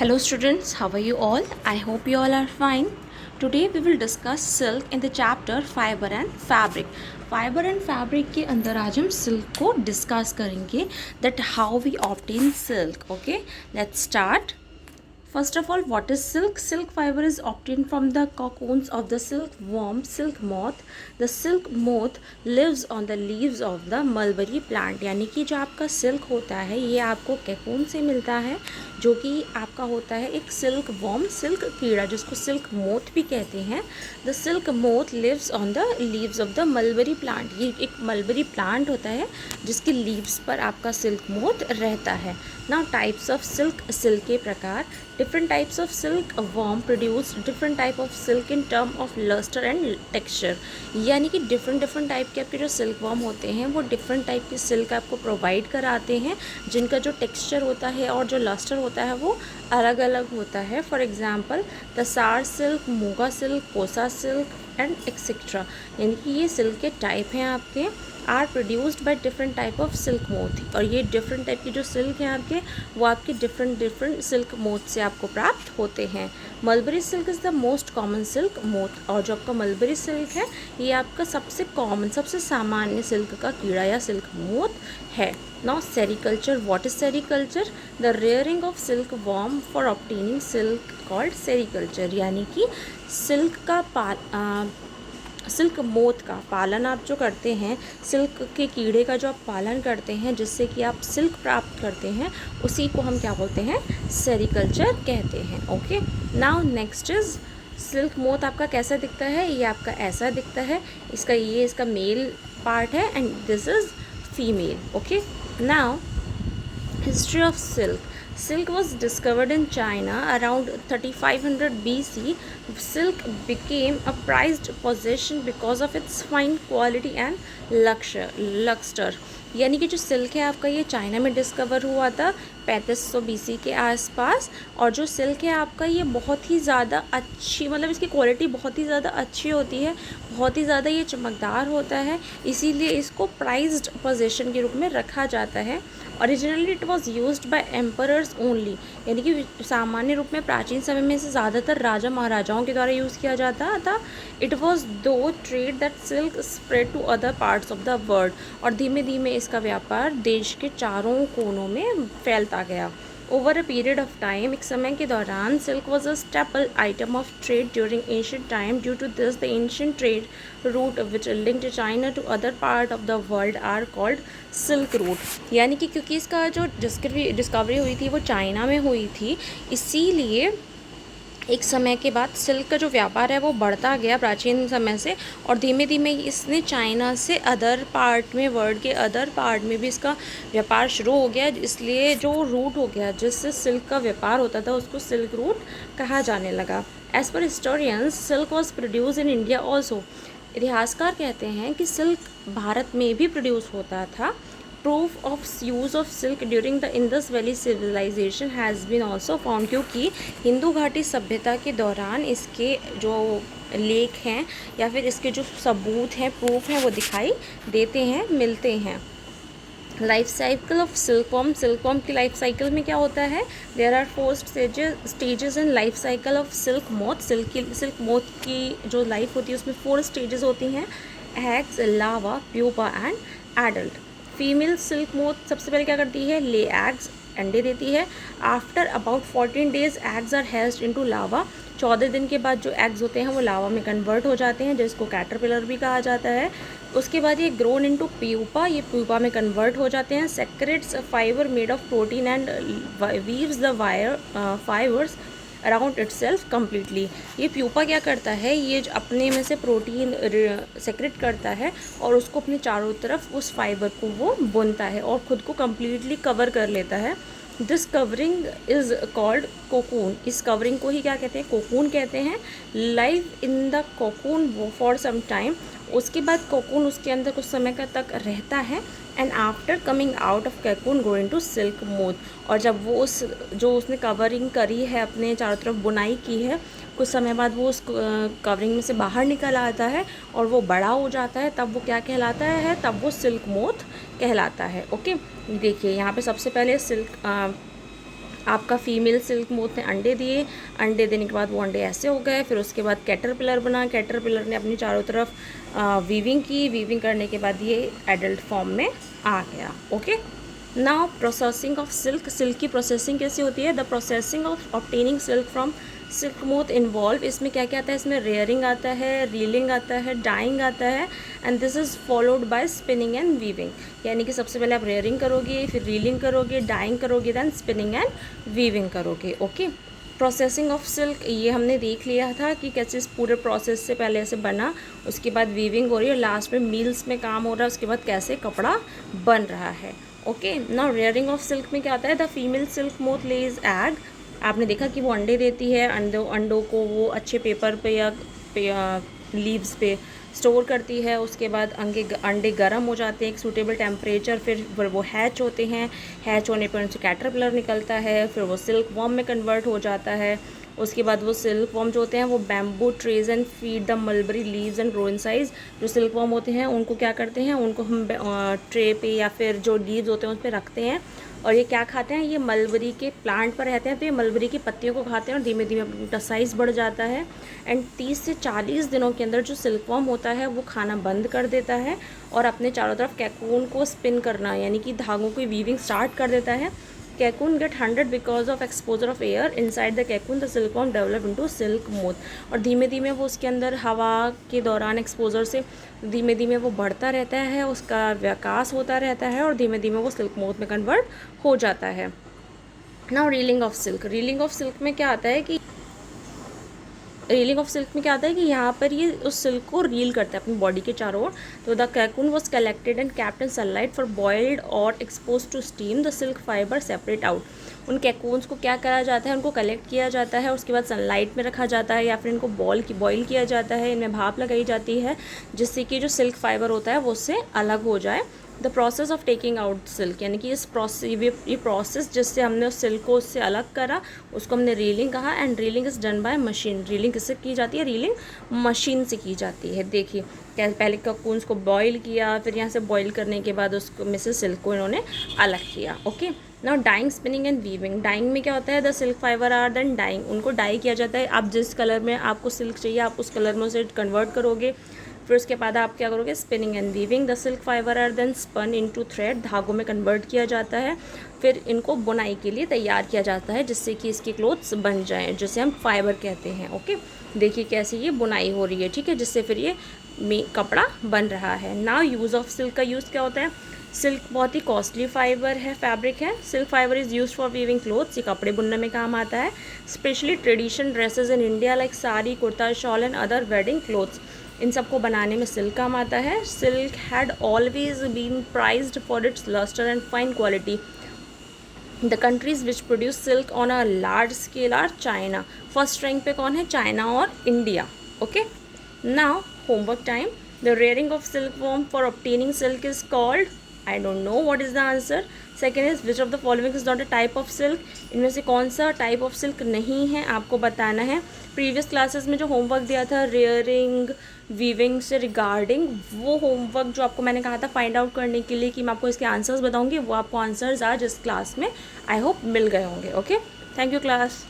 Hello students, how are you all? I hope you all are fine. Today we will discuss silk in the chapter fiber and fabric. Fiber and fabric के अंदर आज हम silk को discuss करेंगे that how we obtain silk. Okay, let's start. First of all, what is silk? Silk fiber is obtained from the cocoons of the silkworm, silk moth. The silk moth lives on the leaves of the mulberry plant. यानी कि जो आपका silk होता है ये आपको cocoon से मिलता है, जो कि आपका होता है एक सिल्क वॉर्म, सिल्क कीड़ा, जिसको सिल्क मोथ भी कहते हैं. The silk moth lives on the leaves of the mulberry plant. ये एक मलबरी प्लांट होता है जिसकी लीव्स पर आपका सिल्क मोथ रहता है. Now types of silk, silk के प्रकार. Different types of silk worm produce different type of silk in term of lustre and texture. यानी कि डिफरेंट टाइप के आपके जो सिल्क वॉर्म होते हैं वो डिफरेंट टाइप के सिल्क आपको प्रोवाइड कराते हैं, जिनका जो टेक्सचर होता है और जो लस्टर होता है वो अलग अलग होता है. For example tasar silk, muga silk, kosa silk and etcetera. यानी कि ये सिल्क के टाइप हैं आपके. Are produced by different type of silk moth. और ये डिफरेंट टाइप की जो सिल्क हैं आपके वो आपके डिफरेंट सिल्क मोथ से आपको प्राप्त होते हैं. Mulberry silk is the most common silk moth. और जो आपका मलबरी सिल्क है ये आपका सबसे कॉमन, सबसे सामान्य सिल्क का कीड़ा या सिल्क मोथ है. Now sericulture. What is sericulture? The rearing of silk worm for obtaining silk called sericulture. यानी कि सिल्क का सिल्क मोथ का पालन आप जो करते हैं, सिल्क के कीड़े का जो आप पालन करते हैं जिससे कि आप सिल्क प्राप्त करते हैं, उसी को हम क्या बोलते हैं? सेरीकल्चर कहते हैं. Okay, now next is silk moth. आपका कैसा दिखता है? ये आपका ऐसा दिखता है. इसका मेल पार्ट है and this is female. Okay, now history of silk. Silk was discovered in China around 3500 BC. Silk became a prized possession because of its fine quality and luster. यानी कि जो सिल्क है आपका ये China में discover हुआ था 3500 BC के आसपास. और जो सिल्क है आपका ये बहुत ही ज़्यादा अच्छी, मतलब इसकी क्वालिटी बहुत ही ज़्यादा अच्छी होती है, बहुत ही ज़्यादा ये चमकदार होता है, इसीलिए इसको प्राइज्ड पोजीशन के रूप में रखा जाता है. Originally it was used by emperors only. यानी कि सामान्य रूप में प्राचीन समय में से ज़्यादातर राजा महाराजाओं के द्वारा यूज़ किया जाता था. इट वॉज दो trade that silk spread to other parts of the world. और धीमे धीमे इसका व्यापार देश के चारों कोनों में फैलता गया. Over a period of time, एक समय के दौरान silk was a staple item of trade during ancient time. Due to this the ancient trade route which linked China to other part of the world are called silk route. यानी कि क्योंकि इसका जो discovery हुई थी वो China में हुई थी, इसीलिए एक समय के बाद सिल्क का जो व्यापार है वो बढ़ता गया प्राचीन समय से. और धीमे धीमे इसने चाइना से अदर पार्ट में, वर्ल्ड के अदर पार्ट में भी इसका व्यापार शुरू हो गया. इसलिए जो रूट हो गया जिससे सिल्क का व्यापार होता था उसको सिल्क रूट कहा जाने लगा. As per historians silk was produce in India also. इतिहासकार कहते हैं कि सिल्क भारत में भी प्रोड्यूस होता था. Proof of use of silk during the Indus valley civilization has been also found. क्योंकि हिंदू घाटी सभ्यता के दौरान इसके जो लेख हैं या फिर इसके जो सबूत हैं, प्रूफ हैं, वो दिखाई देते हैं, मिलते हैं. Life cycle of silkworm. Silkworm की लाइफ साइकिल में क्या होता है? There are 4 stages in life cycle of silk moth. Silk moth की जो लाइफ होती है उसमें 4 स्टेजेस होती हैं: eggs, lava, pupa and adult. Female silk moth सबसे पहले क्या करती है? ले एग्स, अंडे देती है. After about 14 days eggs are hatched into larva. 14 दिन के बाद जो एग्स होते हैं वो लावा में कन्वर्ट हो जाते हैं, जिसको कैटरपिलर भी कहा जाता है. उसके बाद ये ग्रोन इनटू प्यूपा. ये प्यूपा में कन्वर्ट हो जाते हैं. Secrets fibre made of protein and weaves the fibres around itself completely. ये प्यूपा क्या करता है? ये जो अपने में से प्रोटीन सेक्रेट करता है और उसको अपने चारों तरफ उस फाइबर को वो बुनता है और ख़ुद को कम्प्लीटली कवर कर लेता है. This covering is called cocoon. इस कवरिंग को ही क्या कहते हैं? कोकून कहते हैं. Live in the cocoon for some time. उसके बाद कोकून उसके अंदर कुछ समय का तक रहता है. And after coming out of cocoon going to silk moth. और जब वो उसने कवरिंग करी है, अपने चारों तरफ बुनाई की है, कुछ समय बाद वो उस कवरिंग में से बाहर निकल आता है और वो बड़ा हो जाता है. तब वो क्या कहलाता है? तब वो सिल्क मोथ कहलाता है. ओके, देखिए यहाँ पे सबसे पहले आपका फीमेल सिल्क मोथ ने अंडे दिए, अंडे देने के बाद वो अंडे ऐसे हो गए, फिर उसके बाद कैटरपिलर बना, कैटरपिलर ने अपनी चारों तरफ वीविंग की, वीविंग करने के बाद ये एडल्ट फॉर्म में आ गया। Okay, now processing of silk, silk की प्रोसेसिंग कैसे होती है? The processing of obtaining silk from silk moth involve, इसमें क्या क्या आता है? इसमें रेयरिंग आता है, रीलिंग आता है, डाइंग आता है, and this is followed by spinning and weaving. यानी कि सबसे पहले आप रेयरिंग करोगे, फिर रीलिंग करोगे, डाइंग करोगे, दैन स्पिनिंग एंड वीविंग करोगे। ओके, प्रोसेसिंग ऑफ सिल्क ये हमने देख लिया था कि कैसे इस पूरे प्रोसेस से पहले ऐसे बना, उसके बाद वीविंग हो रही है, लास्ट में मिल्स में काम हो रहा है, उसके बाद कैसे कपड़ा बन रहा है। Okay, now rearing of silk में क्या आता है? The female silk moth lays egg, आपने देखा कि वो अंडे देती है, अंडों को वो अच्छे पेपर पे या लीव्स पे स्टोर करती है, उसके बाद अंडे गर्म हो जाते हैं एक सूटेबल टेम्परेचर, फिर वो हैच होते हैं, हैच होने पर उनसे कैटरपिलर निकलता है, फिर वो सिल्क वॉर्म में कन्वर्ट हो जाता है। उसके बाद वो सिल्क वॉर्म जो होते हैं वो bamboo trays and feed the mulberry leaves and grow in size. जो सिल्क वॉर्म होते हैं उनको क्या करते हैं, उनको हम ट्रे पे या फिर जो लीव्स होते हैं उस पर रखते हैं, और ये क्या खाते हैं? ये मलबरी के प्लांट पर रहते हैं, तो ये मलबरी की पत्तियों को खाते हैं और धीमे धीमे उनका साइज़ बढ़ जाता है। एंड 30 से 40 दिनों के अंदर जो सिल्कवॉर्म होता है वो खाना बंद कर देता है और अपने चारों तरफ कैकून को स्पिन करना, यानी कि धागों की वीविंग स्टार्ट कर देता है। Cocoon get 100 because of exposure of air inside the cocoon, the silkworm develop into silk moth. और धीमे धीमे वो उसके अंदर हवा के दौरान एक्सपोजर से धीमे धीमे वो बढ़ता रहता है, उसका विकास होता रहता है और धीमे धीमे वो सिल्क मोथ में कन्वर्ट हो जाता है। Now reeling of silk, reeling of silk में क्या आता है कि रीलिंग ऑफ सिल्क में क्या आता है कि यहाँ पर ये उस सिल्क को रील करता है अपनी बॉडी के चारों ओर। तो the cocoon was collected and kept in sunlight for boiled और expose to steam, the silk fibre separate out. उन कैकून्स को क्या करा जाता है? उनको कलेक्ट किया जाता है, उसके बाद सनलाइट में रखा जाता है या फिर इनको बॉयल किया जाता है, इनमें भाप लगाई जाती है जिससे कि जो सिल्क फाइबर होता है वो उससे अलग हो जाए। The process of taking out silk, यानी कि ये प्रोसेस जिससे हमने उस सिल्क को उससे अलग करा उसको हमने रीलिंग कहा। And reeling is done by machine, reeling किससे की जाती है? रीलिंग मशीन से की जाती है। देखिए कैसे पहले ककून्स को बॉईल किया, फिर यहाँ से बॉईल करने के बाद उसको में से सिल्क को इन्होंने अलग किया। Okay, now dyeing, spinning and weaving. Dyeing में क्या होता है? The silk fibre are then dyeing, उनको डाई किया जाता है। आप जिस कलर में आपको सिल्क चाहिए आप उस कलर में उसे कन्वर्ट करोगे, फिर उसके बाद आप क्या करोगे? Spinning and weaving. The silk fibre are then spun into thread, धागों में कन्वर्ट किया जाता है, फिर इनको बुनाई के लिए तैयार किया जाता है जिससे कि इसके क्लोथ्स बन जाएं, जिसे हम फाइबर कहते हैं। ओके, देखिए कैसे ये बुनाई हो रही है, ठीक है, जिससे फिर ये कपड़ा बन रहा है। नाउ यूज़ ऑफ सिल्क का यूज़ क्या होता है? सिल्क बहुत ही कॉस्टली फाइबर है, फैब्रिक है। Silk fibre is use for weaving clothes, ये कपड़े बुनने में काम आता है। Specially tradition dresses in India like sari, kurta, shawl and other wedding clothes, इन सबको बनाने में सिल्क काम आता है। Silk had always been prized for its lustre and fine quality. The countries which produce silk on a large scale are China, first rank पे कौन है? चाइना और India. Okay, now homework time. The rearing of silk worm for obtaining silk is called, I don't know what is the answer. Second is which of the following is not a type of silk, इनमें से कौन सा type of silk नहीं है आपको बताना है। Previous classes में जो होमवर्क दिया था रेयरिंग वीविंग से रिगार्डिंग, वो होमवर्क जो आपको मैंने कहा था फाइंड आउट करने के लिए कि मैं आपको इसके आंसर्स बताऊंगी, वो आपको आंसर्स आज इस क्लास में आई होप मिल गए होंगे। Okay, thank you class.